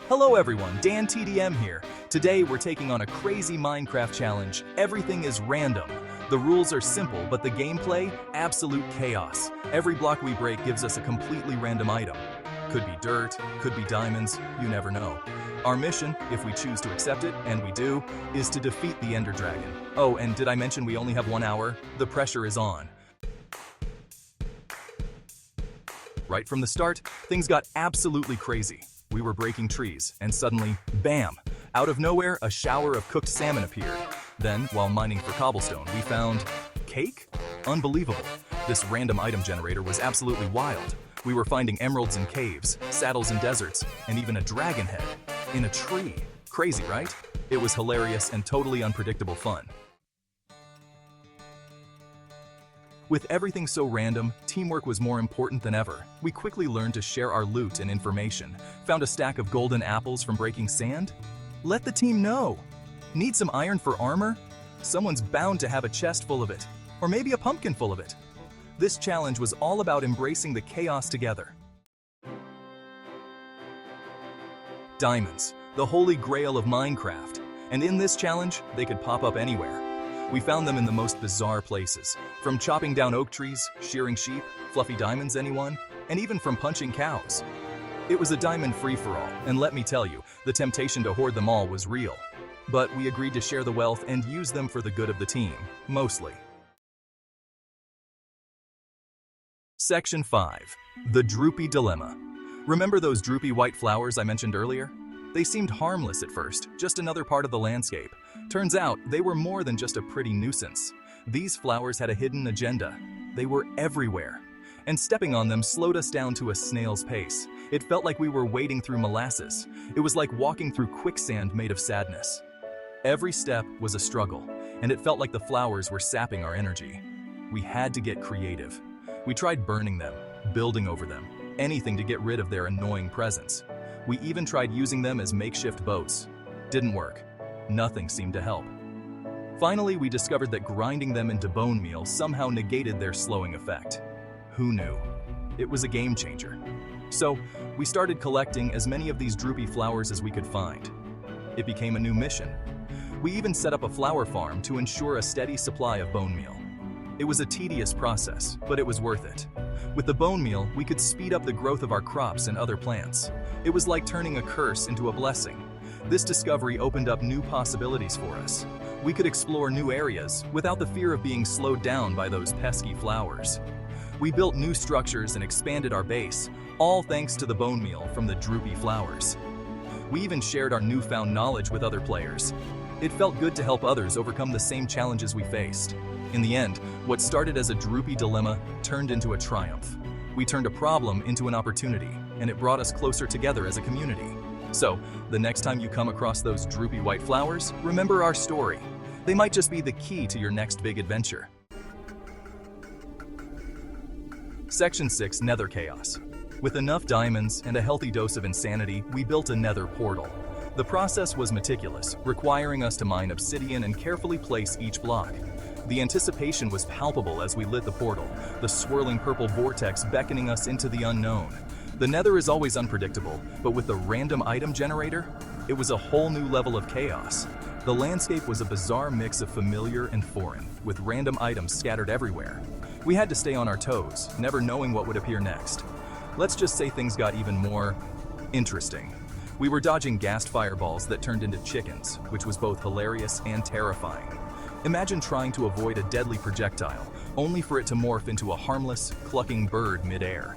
Hello everyone, Dan TDM here. Today we're taking on a crazy Minecraft challenge. Everything is random. The rules are simple, but the gameplay, absolute chaos. Every block we break gives us a completely random item. Could be dirt, could be diamonds, you never know. Our mission, if we choose to accept it, and we do, is to defeat the Ender Dragon. Oh, and did I mention we only have 1 hour? The pressure is on. Right from the start, things got absolutely crazy. We were breaking trees, and suddenly, bam! Out of nowhere, a shower of cooked salmon appeared. Then, while mining for cobblestone, we found cake? Unbelievable. This random item generator was absolutely wild. We were finding emeralds in caves, saddles in deserts, and even a dragon head in a tree. Crazy, right? It was hilarious and totally unpredictable fun. With everything so random, teamwork was more important than ever. We quickly learned to share our loot and information. Found a stack of golden apples from breaking sand? Let the team know. Need some iron for armor? Someone's bound to have a chest full of it, or maybe a pumpkin full of it. This challenge was all about embracing the chaos together. Diamonds, the holy grail of Minecraft. And in this challenge, they could pop up anywhere. We found them in the most bizarre places, from chopping down oak trees, shearing sheep, fluffy diamonds anyone, and even from punching cows. It was a diamond free-for-all, and let me tell you, the temptation to hoard them all was real. But we agreed to share the wealth and use them for the good of the team, mostly. Section 5. The Droopy Dilemma. Remember those droopy white flowers I mentioned earlier? They seemed harmless at first, just another part of the landscape. Turns out, they were more than just a pretty nuisance. These flowers had a hidden agenda. They were everywhere. And stepping on them slowed us down to a snail's pace. It felt like we were wading through molasses. It was like walking through quicksand made of sadness. Every step was a struggle, and it felt like the flowers were sapping our energy. We had to get creative. We tried burning them, building over them, anything to get rid of their annoying presence. We even tried using them as makeshift boats. Didn't work. Nothing seemed to help. Finally, we discovered that grinding them into bone meal somehow negated their slowing effect. Who knew? It was a game changer. So, we started collecting as many of these droopy flowers as we could find. It became a new mission. We even set up a flower farm to ensure a steady supply of bone meal. It was a tedious process, but it was worth it. With the bone meal, we could speed up the growth of our crops and other plants. It was like turning a curse into a blessing. This discovery opened up new possibilities for us. We could explore new areas without the fear of being slowed down by those pesky flowers. We built new structures and expanded our base, all thanks to the bone meal from the droopy flowers. We even shared our newfound knowledge with other players. It felt good to help others overcome the same challenges we faced. In the end, what started as a droopy dilemma turned into a triumph. We turned a problem into an opportunity, and it brought us closer together as a community. So, the next time you come across those droopy white flowers, remember our story. They might just be the key to your next big adventure. Section 6. Nether Chaos. With enough diamonds and a healthy dose of insanity, we built a nether portal. The process was meticulous, requiring us to mine obsidian and carefully place each block. The anticipation was palpable as we lit the portal, the swirling purple vortex beckoning us into the unknown. The nether is always unpredictable, but with the random item generator, it was a whole new level of chaos. The landscape was a bizarre mix of familiar and foreign, with random items scattered everywhere. We had to stay on our toes, never knowing what would appear next. Let's just say things got even more interesting. We were dodging gassed fireballs that turned into chickens, which was both hilarious and terrifying. Imagine trying to avoid a deadly projectile, only for it to morph into a harmless, clucking bird mid-air.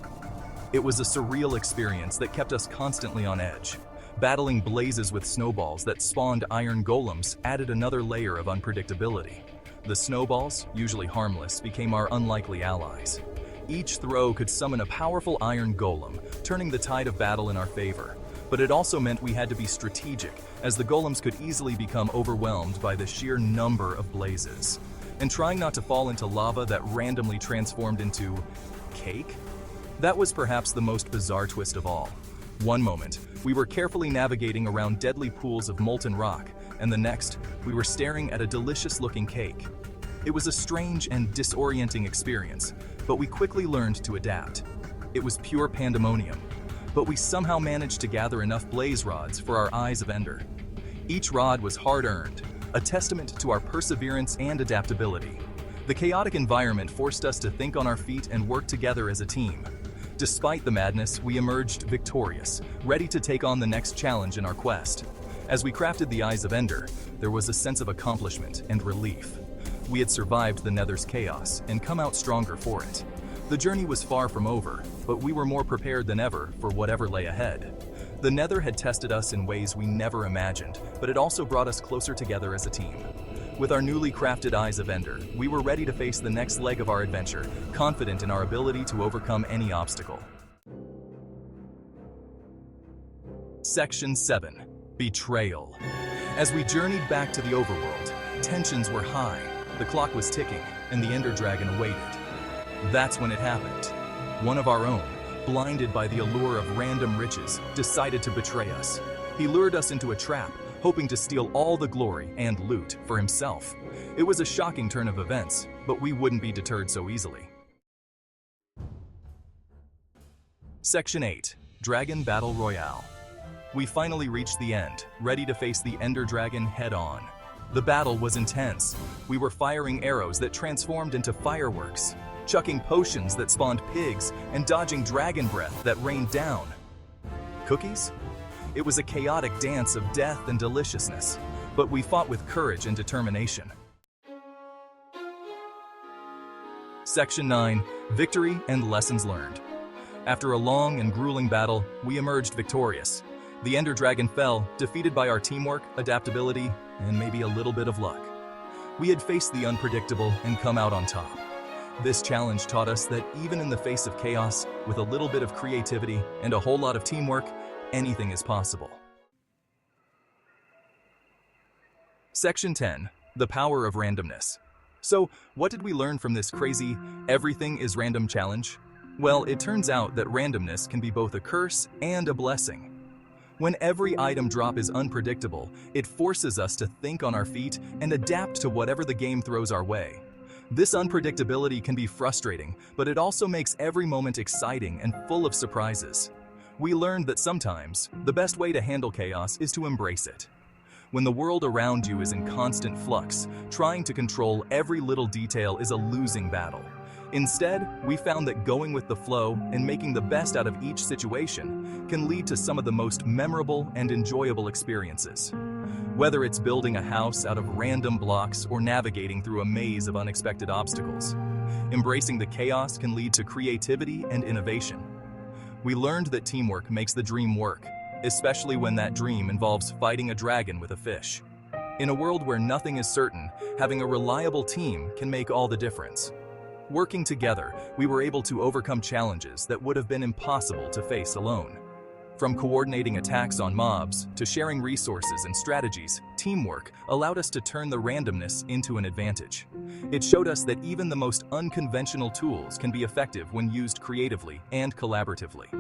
It was a surreal experience that kept us constantly on edge. Battling blazes with snowballs that spawned iron golems added another layer of unpredictability. The snowballs, usually harmless, became our unlikely allies. Each throw could summon a powerful iron golem, turning the tide of battle in our favor. But it also meant we had to be strategic, as the golems could easily become overwhelmed by the sheer number of blazes. And trying not to fall into lava that randomly transformed into cake? That was perhaps the most bizarre twist of all. One moment, we were carefully navigating around deadly pools of molten rock, and the next, we were staring at a delicious-looking cake. It was a strange and disorienting experience, but we quickly learned to adapt. It was pure pandemonium. but we somehow managed to gather enough blaze rods for our Eyes of Ender. Each rod was hard-earned, a testament to our perseverance and adaptability. The chaotic environment forced us to think on our feet and work together as a team. Despite the madness, we emerged victorious, ready to take on the next challenge in our quest. As we crafted the Eyes of Ender, there was a sense of accomplishment and relief. We had survived the Nether's chaos and come out stronger for it. The journey was far from over, but we were more prepared than ever for whatever lay ahead. The Nether had tested us in ways we never imagined, but it also brought us closer together as a team. With our newly crafted Eyes of Ender, we were ready to face the next leg of our adventure, confident in our ability to overcome any obstacle. Section 7. Betrayal. As we journeyed back to the overworld, tensions were high, the clock was ticking, and the Ender Dragon awaited. That's when it happened. One of our own, blinded by the allure of random riches, decided to betray us. He lured us into a trap, hoping to steal all the glory and loot for himself. It was a shocking turn of events, but we wouldn't be deterred so easily. Section 8. Dragon Battle Royale. We finally reached the end, ready to face the Ender Dragon head-on. The battle was intense. We were firing arrows that transformed into fireworks, chucking potions that spawned pigs, and dodging dragon breath that rained down. Cookies? It was a chaotic dance of death and deliciousness, but we fought with courage and determination. Section 9. Victory and Lessons Learned. After a long and grueling battle, we emerged victorious. The Ender Dragon fell, defeated by our teamwork, adaptability, and maybe a little bit of luck. We had faced the unpredictable and come out on top. This challenge taught us that even in the face of chaos, with a little bit of creativity and a whole lot of teamwork, anything is possible. Section 10. The Power of Randomness. So, what did we learn from this crazy, everything is random challenge? Well, it turns out that randomness can be both a curse and a blessing. When every item drop is unpredictable, it forces us to think on our feet and adapt to whatever the game throws our way. This unpredictability can be frustrating, but it also makes every moment exciting and full of surprises. We learned that sometimes, the best way to handle chaos is to embrace it. When the world around you is in constant flux, trying to control every little detail is a losing battle. Instead, we found that going with the flow and making the best out of each situation can lead to some of the most memorable and enjoyable experiences. Whether it's building a house out of random blocks or navigating through a maze of unexpected obstacles, embracing the chaos can lead to creativity and innovation. We learned that teamwork makes the dream work, especially when that dream involves fighting a dragon with a fish. In a world where nothing is certain, having a reliable team can make all the difference. Working together, we were able to overcome challenges that would have been impossible to face alone. From coordinating attacks on mobs to sharing resources and strategies, teamwork allowed us to turn the randomness into an advantage. It showed us that even the most unconventional tools can be effective when used creatively and collaboratively.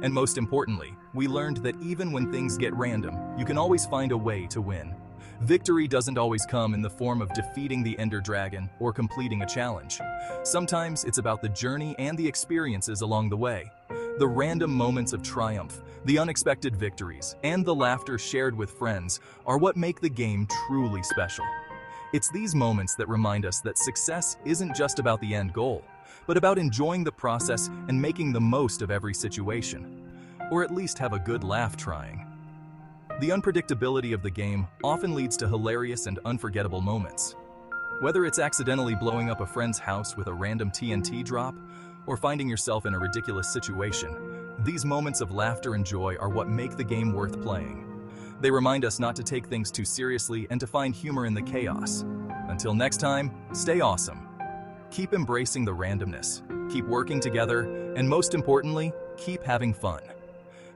And most importantly, we learned that even when things get random, you can always find a way to win. Victory doesn't always come in the form of defeating the Ender Dragon or completing a challenge. Sometimes it's about the journey and the experiences along the way. The random moments of triumph, the unexpected victories, and the laughter shared with friends are what make the game truly special. It's these moments that remind us that success isn't just about the end goal, but about enjoying the process and making the most of every situation. Or at least have a good laugh trying. The unpredictability of the game often leads to hilarious and unforgettable moments. Whether it's accidentally blowing up a friend's house with a random TNT drop, or finding yourself in a ridiculous situation, these moments of laughter and joy are what make the game worth playing. They remind us not to take things too seriously and to find humor in the chaos. Until next time, stay awesome. Keep embracing the randomness, keep working together, and most importantly, keep having fun.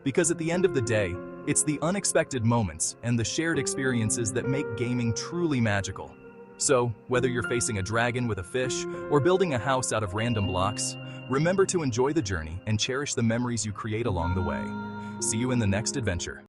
Because at the end of the day, it's the unexpected moments and the shared experiences that make gaming truly magical. So, whether you're facing a dragon with a fish or building a house out of random blocks, remember to enjoy the journey and cherish the memories you create along the way. See you in the next adventure.